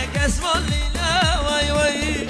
عليك اسم الليلة وي وي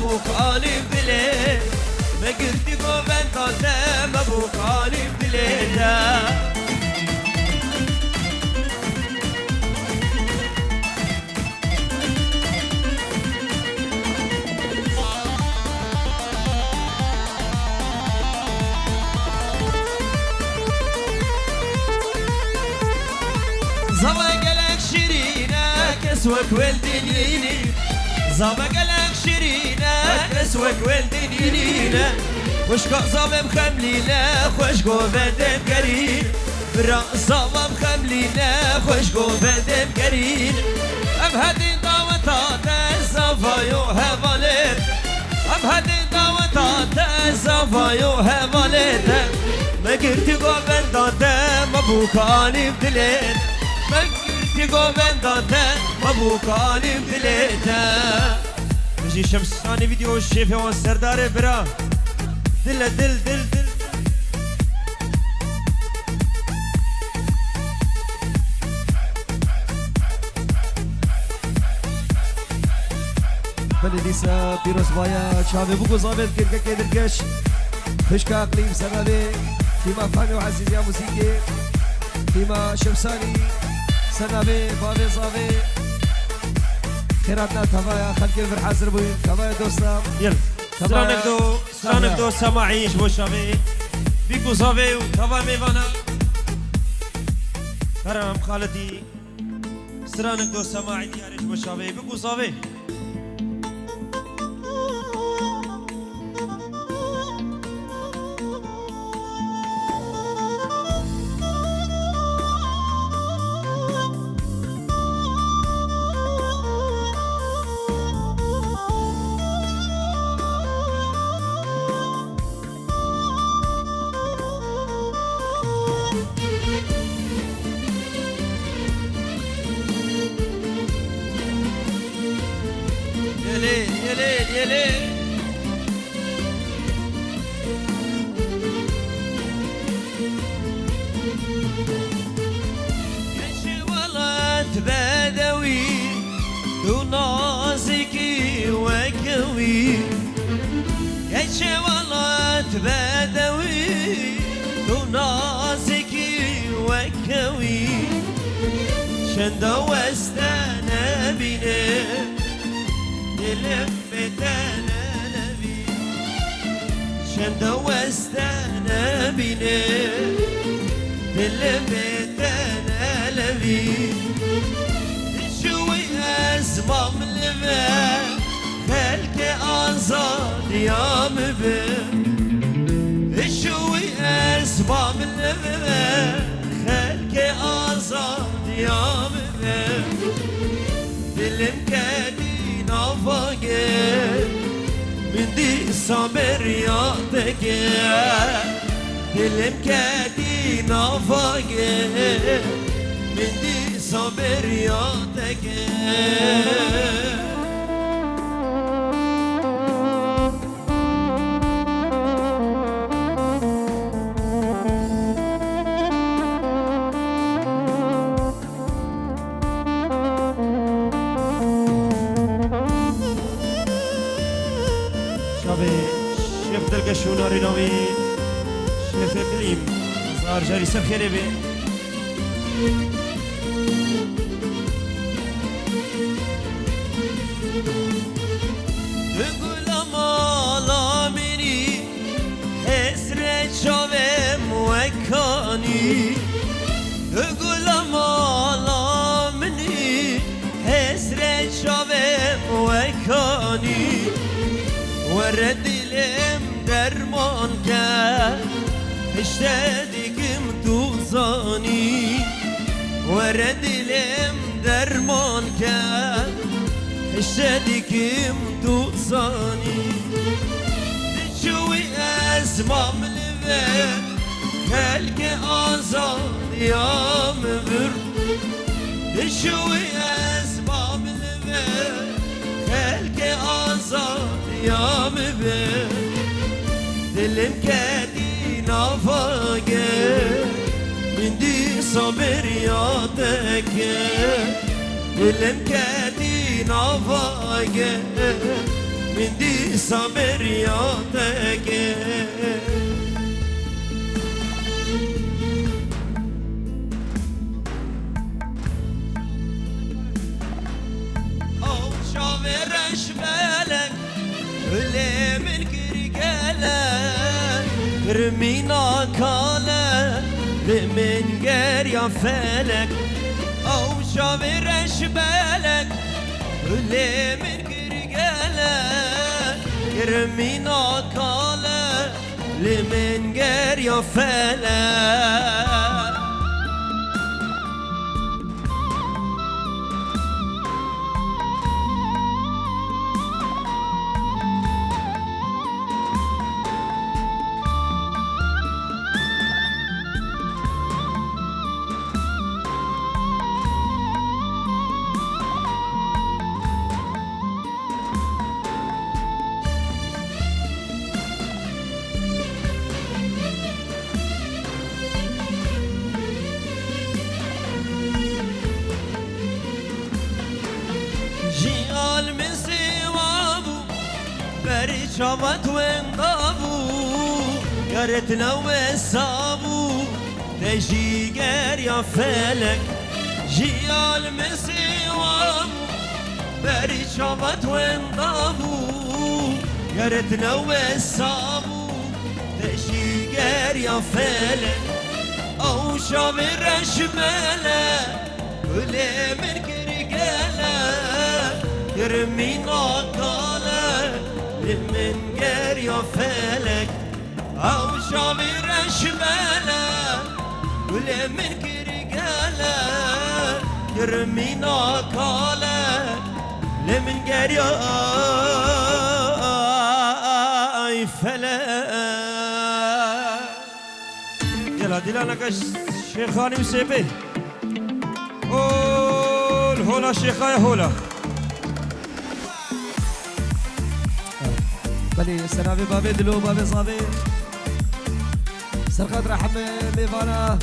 مبوكاني بليل ما قلتي قوبنتا مبوكاني بليل زبقلك شيرينة كسوك والدنيني زبقلك شيرينة كسوك والدنيني وشكو زبم خملينا خوشكو بدم كريم برا زبم خملينا خوشكو بدم كريم ام هدي دعوتات الزفايو هفالت ام هدي دعوتات الزفايو هفالت ما قلتي قوبنتات مبوكاني بدلت ما قلتي قوبنتات مبوكاني بدلت نجي شمس ثاني فيديو الشيف والسردار برا دل دل دل دل بلديسا بيروس بايا شابي بوكو زابط كيركا كيدركش فشكا اقليم سنابي فيما فاني وعزيز يا موسيقي فيما شمساني سنابي بابي صافي خيراتنا تفايا خلق الفرحة سربوين تفايا دوستا يلا سرانك دو سماعيش بو شافي بيكو صافي وتفا ميفانا كرم خالتي سرانك دو سماعي ديارش بو شافي بيكو صافي يا ليل يا ليل كش ولد بدوي دو نازكي وكوي كش ولد بدوي دو نازكي وكوي شندا واستانا بينه لفتنا نبي شندا واستانا بينه لفتنا نبي شوي اسمم لما خلك ازاد يا مبن شوي اسمم لما خلك ازاد يا مبن دلمكادي نافاقه من دي صابر ياتك دلم كدي نافاقه من دي صابر ياتك دلقشون رينوي شيخ كريم صار جاري سبخيري بي تقول مالا مني حسرة شوم وكاني تقول مالا مني حسرة شوم وكاني ورد الام درمان كان اشتدكم توزاني ورد الام درمان كان اشتدكم توزاني تشوي اسمام لبن خلق آزاد يا مبر تشوي اسمام لبن خلق آزاد يا مبر دلم كدي نفاقه من دي صبر ياتك دلم كدي نفاقه من دي صبر ياتك او شاورش بالك اللي من كرقالك رمينا كاله من غير يا فلك او شاورش بالك اللي من كرقالك رمينا كاله من غير يا فلك جيال من سوابو بري شامت وانقابو قرتنا وسابو تجي غير يا فلك جيال من سوابو بري شامت وانقابو قرتنا وسابو تجي غير يا فلك او شامر شماله ولا من كرقاله يرمينا كاله من غير يا فلك او شامر شماله ولا من كرقاله يرمينا كاله من غير يا فلك يلا ديلانا كاش شيخاني مسيبي قول هولا شيخا يا هولا بلي سنابي بابي دلو بابي صابي سرقات رحم ميفانا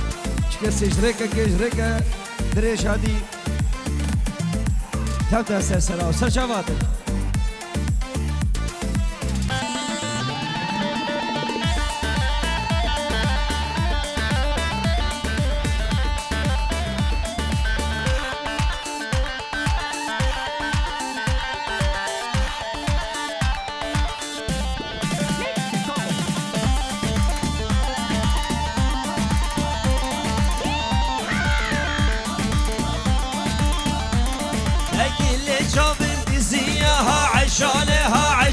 شكسي جريكا دريش هادي تبدا سرسرا وسرشافاتك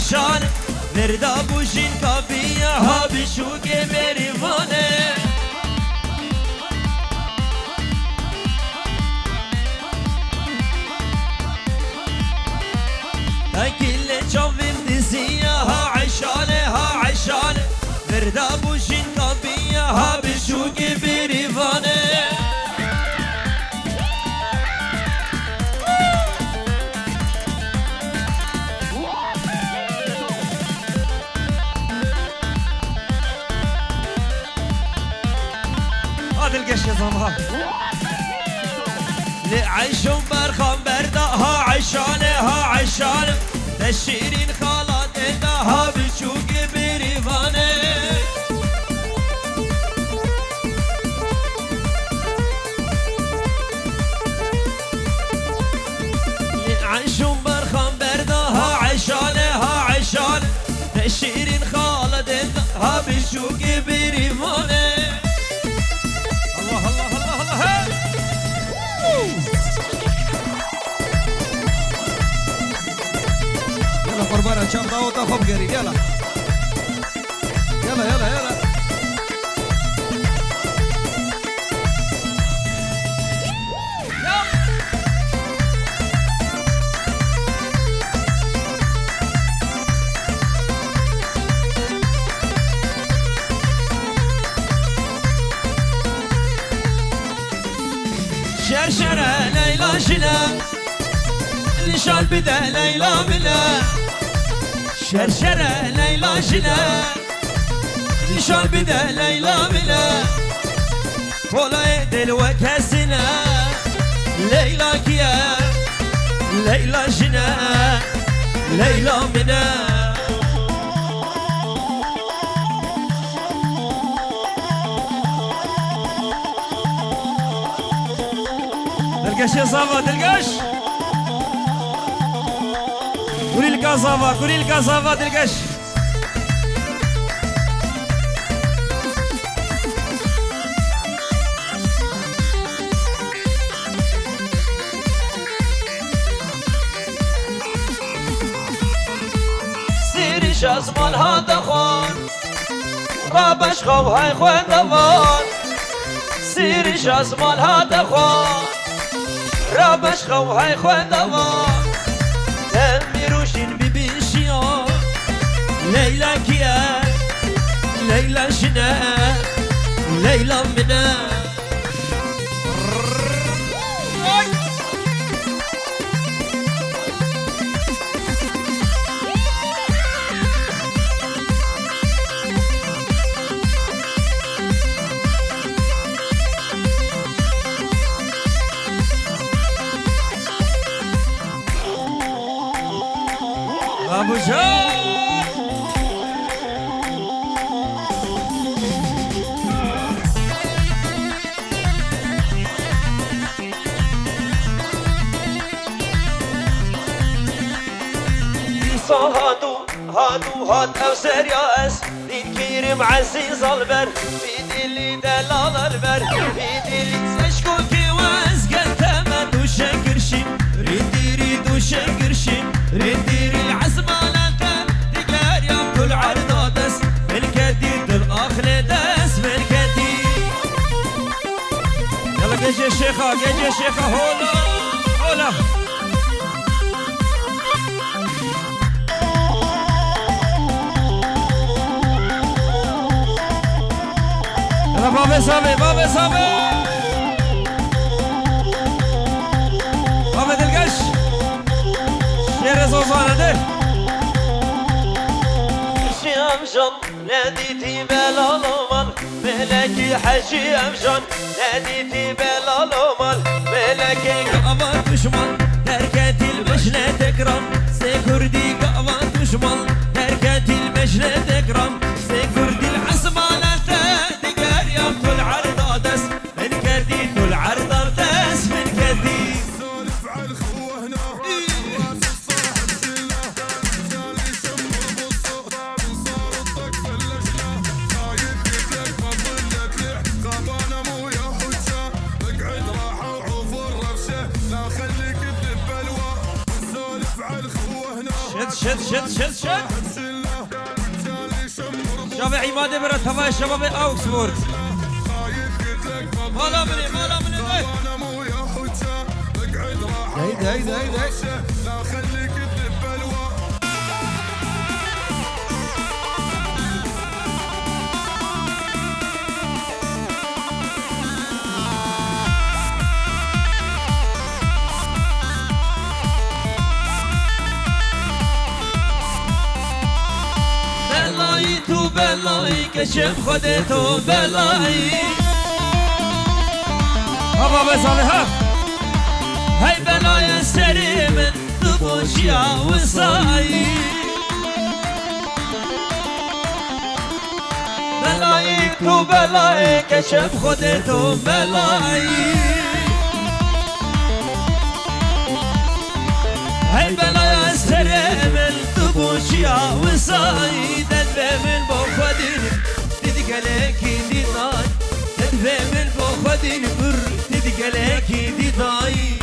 عشان نردا بوشين كابيها بشوق بريفانه كل شوفين دزيها عشان نردا بوشين كابيها بشوق بريفانه القش يا زمها لعيشهم برخان بردها عشان تشيرين خالات إدها بشوق بريفانه معشوقي بريمونه الله الله الله الله هاي. يلا قربان ان شاء الله وطاخب قريب يلا يلا يلا يلا شرشرة ليلى شنا نشان بدا ليلى بلا شرشرة ليلى شنا نشان بدا ليلى بلا فولا دل وكسنا ليلى كيا ليلى شنا ليلى منا دلقش يا صافا دلقش. قولي لك صافا قولي لك صافا دلقش. سيري شازمان هذا خوان غابش خو هاي خوان دوان سيري شازمان هذا خوان رابش خو هاي خوان دوان تمیروشین ببیشیا لیلا کیا لیلا شنا لیلا منا ابو جان هادو هاد او سرياس دين كيرم عزيز البر في دلي دلال البر في دلي سشكوكي وازقل تمن وشكرشي ريد وشكرشي ريد العزمانة تقار يوم كل عرض دس بالكديد الاخر دس بالكديد يلا جيجي الشيخة جيجي الشيخة هولا هولا. يلا بابا صابي بابا صابي بابا دلقش شير زوزانة ده شام جن ناديتي بلالومال ملكي حجي امجن ناديتي بلالومال ملكي قامان دشمن دركة المجنة تكرم سيكردي قامان دشمن دركة المجنة تكرم سيكردي العزمانة تقار يوم كل عرض دس من كدي كل عرض دس من كدي سولف على الخوه هنا راس الصاحب شله رجال يشمر بالصوت وصار الطق فلشنا خايف قلتلك ما ظلت لح خابانه مو يا حجه اقعد راحه وعوفر رفشه لا خليك تذب بلوى سولف على الخوه هنا شد شد شد شد شد شله رجال يشمر شوف عماد برا هواي شباب اوكسفورد خايف قلتلك ما مالا مني مالا مني خابانه مو يا حجه اقعد راحه هيدا هيدا هيدا لا خليك تذب بلوى بلایی تو بلایی کشم خودتو بلایی بابا بسامي ها هی بلای سری من تو بوشیا و سایی بلایی تو بلایی کشم خودتو بلایی هی بلای سری من تو بوشیا و سایی دل به من با خودی تدقلكي دي ضاي تدفي من بوخدي نبر تدقلكي دي ضاي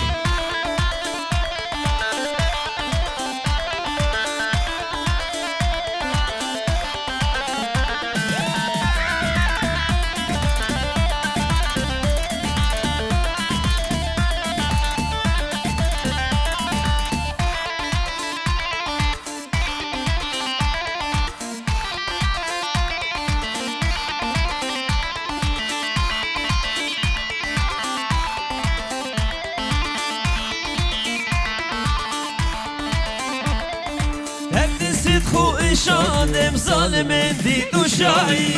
خو شادم ظالم دید و شایی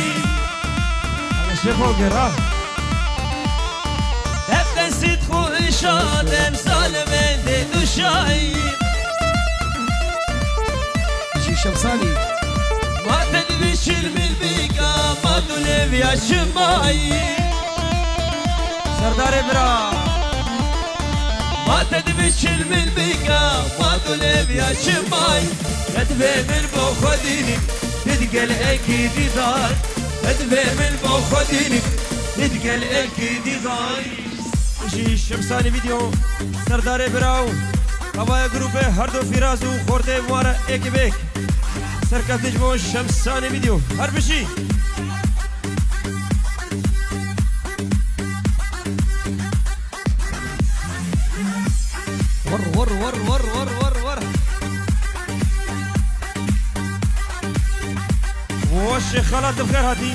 الشيخ وقرا نفسید خو شادم ظالم دید و شایی شي شمساني ما تدبش الملبيقة ما تلف يا شماي سردار برا ما تدبش الملبيقة ما تلف يا شماي تدفي من بوخديني تدقل اكيد دار تدفي من بوخديني تدقل اكيد دار شي شمساني فيديو سردار براو هواي جروب هردو فراز و خورده وارا اکی بیک سرکفتش با شمساني فيديو هر بشي ور ور ور ور ور ور ور والشيخ خالد بخير هادي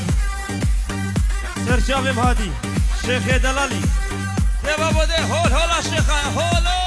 سر شافم هادي شيخ دلالي يا بابا ده هول هولا شيخ هولو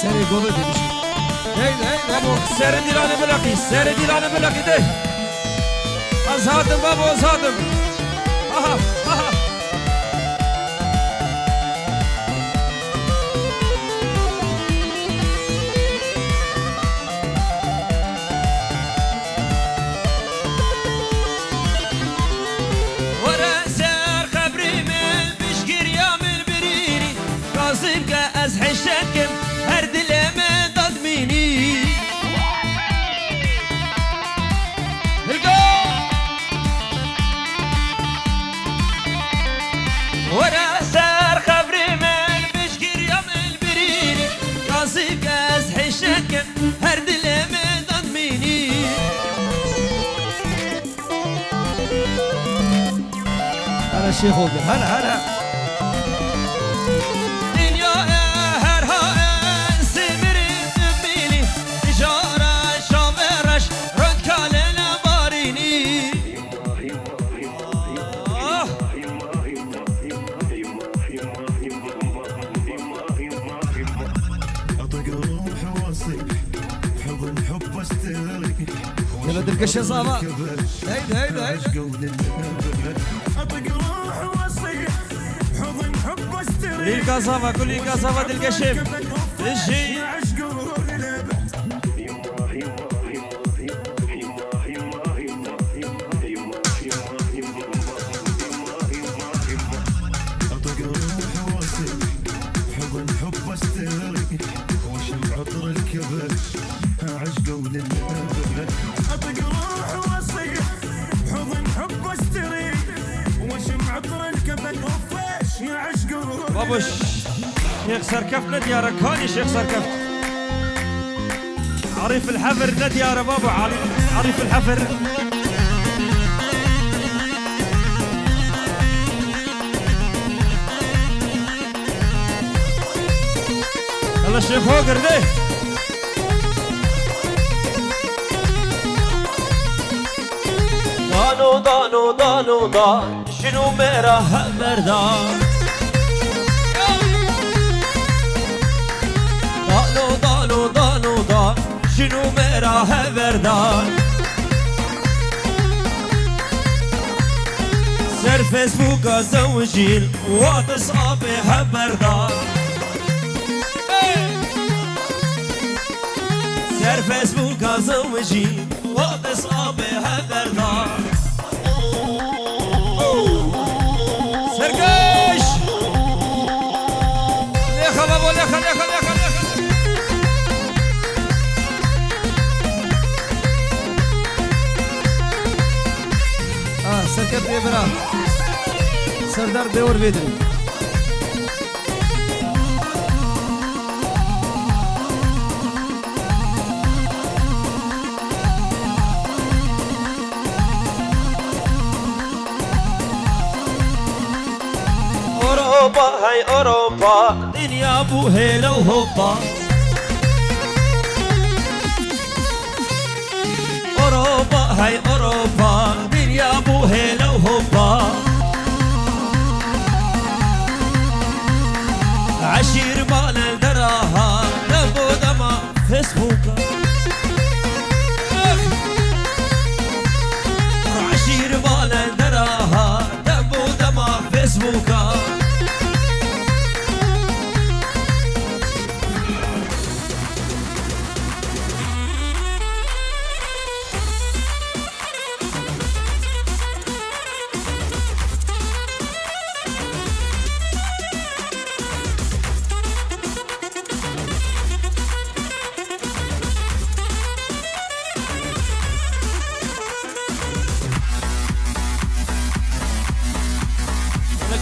سر گوبه دیدی بابا سر دیلانه بلاقی سر دیلانه بلاقی ده آزادم بابا آزادم آها آها از حشتكم هر دلما تضميني ورا سار خبري من بشكر يوم البريني قاصيك از حشتكم هر دلما تضميني هلا الشيخ وقر هلا هلا يلا دركش يا صابا هيدا هيدا هيدا لي كاسافا كل لي كاسافا دلقشم الشي بابوش شيخ سركفت نديارة كاني شيخ سركفت عريف الحفر نديارة بابو عريف الحفر مال الشيخ هوجر ده دانو دانو دانو دان شنو مراه مردان دانو دانو دانو دان شنو مراه مردان سر فيسبوك زوجين واتصابي مردان سر فيسبوك زوجين واتصابي مردان سرقاش ليخا بابا ليخا ليخا ليخا ليخا سركب إبرا سردار دور بدري أوروبا هاي أوروبا دنيا بو هيلا وهوبا أوروبا هاي أوروبا دنيا بو هيلا وهوبا عشير مال الدراها دمو دما فيسبوكا عشير مال الدراها دمو دما فيسبوكا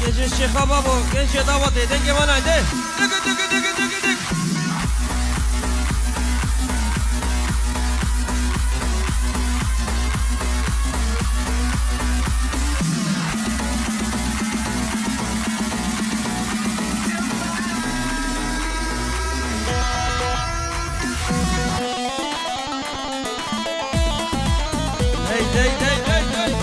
Gece Şeyh Babo, genç davat edin ki bana de. Dık dık dık dık dık. Hey hey hey hey hey.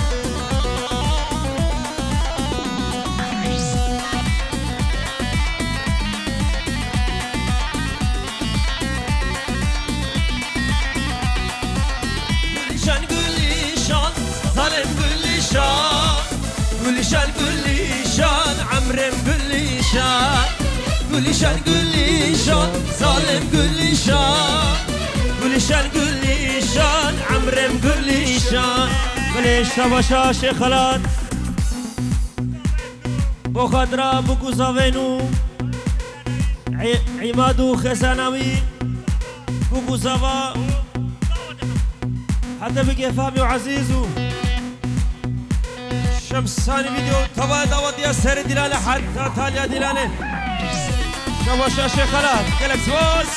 Gülüşen gülüşen Amrem gülüşen Gülüşen gülüşen Zalim gülüşen Gülüşen gülüşen Amrem gülüşen Gülüş savaşa şekhalat Bu khadra bu kuzavenu İmadu khesanawi Bu kuzava Hatta bige Fabio Azizu شمساني فيديو تبا دعوت يا سر دلالة حركة تاليا دلالة شواشا شيخالات كلك سواس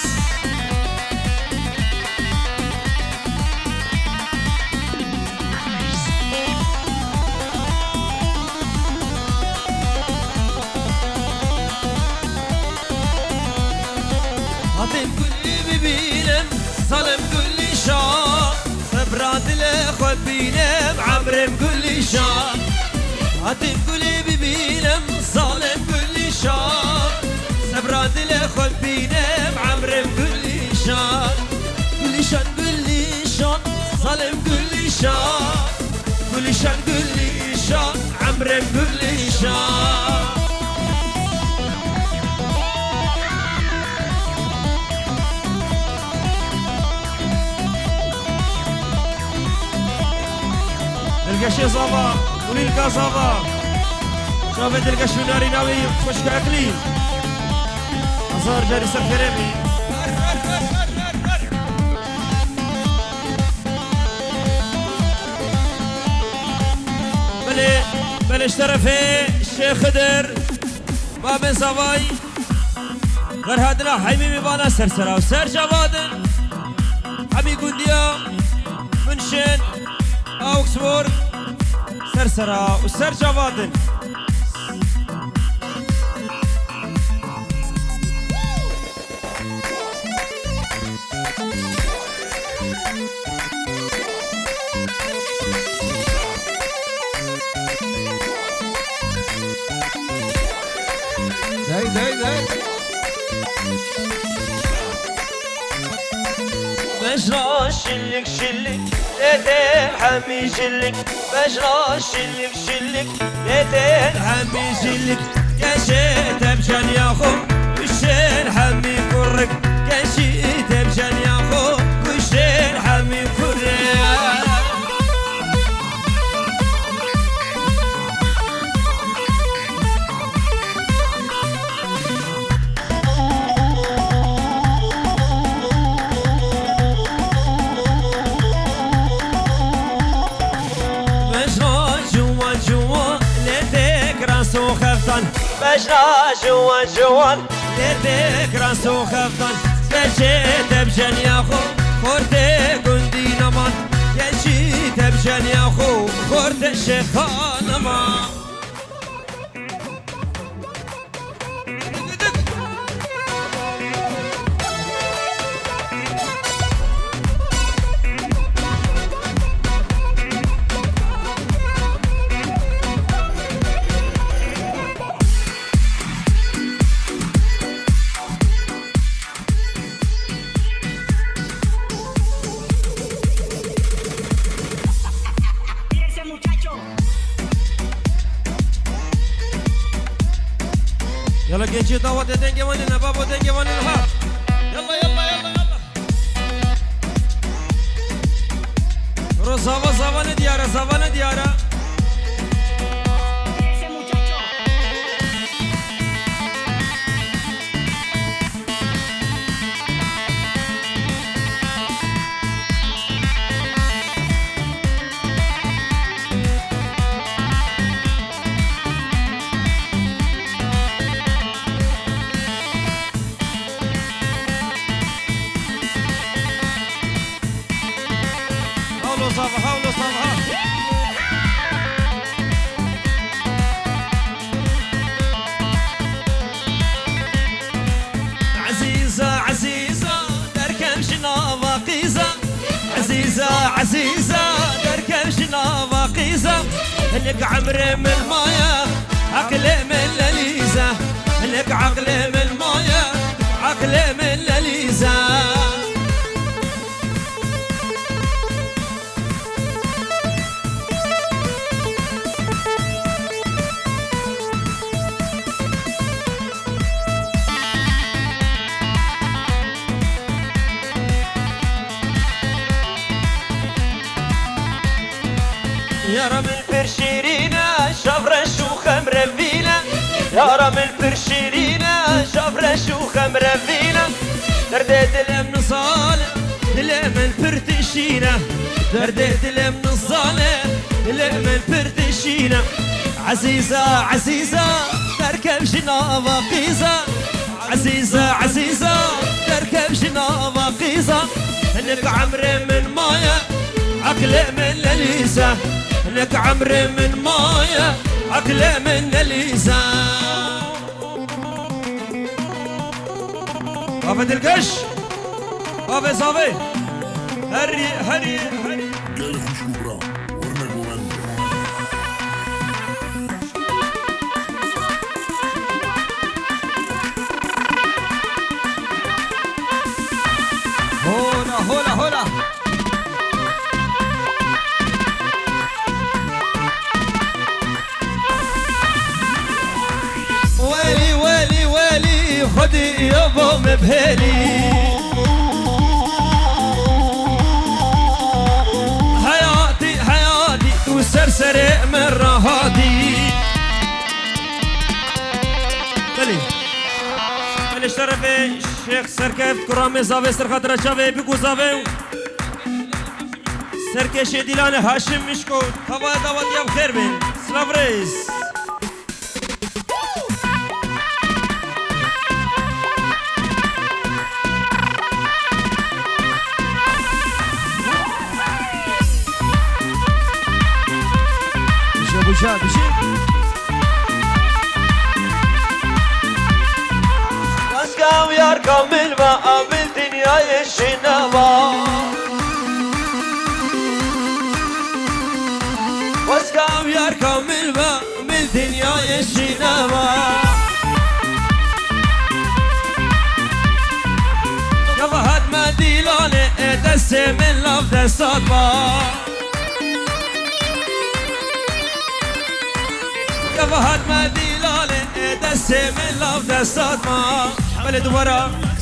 هاتين كل ببينم ظلم كل شان صبرات الاخوة بينم عمرم كل شان هاتين كلي ببينم ظالم كل شان سبرات الاخوة بينم عمرم كل شان كل شان كل شان ظالم كل شان كل شان كل شان عمرم كل شان القشي صافا وليلكا صافا شافت القش من ناري ناوي مشك أكلي أصار جاري سفرمي بلي اشترفي الشيخ خدر باب صافاي غير هادنا حيمي مبانا سرسرا وسر جوادن حمي قنديا منشن اوكسفورد سرسرا وسر جوادن داي داي داي بجرى شلك شلك لا تلحمي شلك بجرى شلك شلك لا تلحمي شلك كشيت بجن يا خو وشين حمي كرك كشيت بجن يا خو وشين حمي كرك بجرى جوا جوا ليتك راسو خفضان كشيت بجن يا خو خورتي قندي نمان كشيت بجن يا خو خورت الشيخان نمان يلا جنجي دعوة دنجي وننا بابو دنجي وننا ها يلا يلا يلا يلا رو زاوا ديارة زاوا ديارة حاولوا صافها عزيزة عزيزة دركم شنافة قيزة عزيزة عزيزة دركم شنافة قيزة لك عمري من المايه عقلي من لليزة لك عقلي من المايه عقلي من لليزة يا رب البرشيرينا شفرة شوخة مرفينا يا رب البرشيرينا شفرة شوخة مرفينا دردت الامن صالح الامن برتشينا دردت الامن صالح الامن برتشينا عزيزة عزيزة تركب شنافة قيزة عزيزة عزيزة تركب شنافة قيزة لك عمري من مايه عقلي من لليزة لك عمري من مايه عقلي من لليزة وقفت القش وقفت صافي هري هري هري جاي خشوبرة ورنا المغني هولا هولا هولا ويلي ويلي ويلي خدي يابا مبهلي حياتي حياتي وسرسري من رهادي بلي بلي شرفي شيخ سركف كرامي زاوي سرخاطرة شاوي بيكو زاوي سركش ديلان هاشم مشكون هوا دعوت يا بخير بين سلام رئيس بوشا بشي اسكام يار كامل ما قابل دنيا الشنوا دنیای شینما یا فهد مدیلانه دست من لاف دستات با یا فهد مدیلانه دست من لاف دستات ما بله دوباره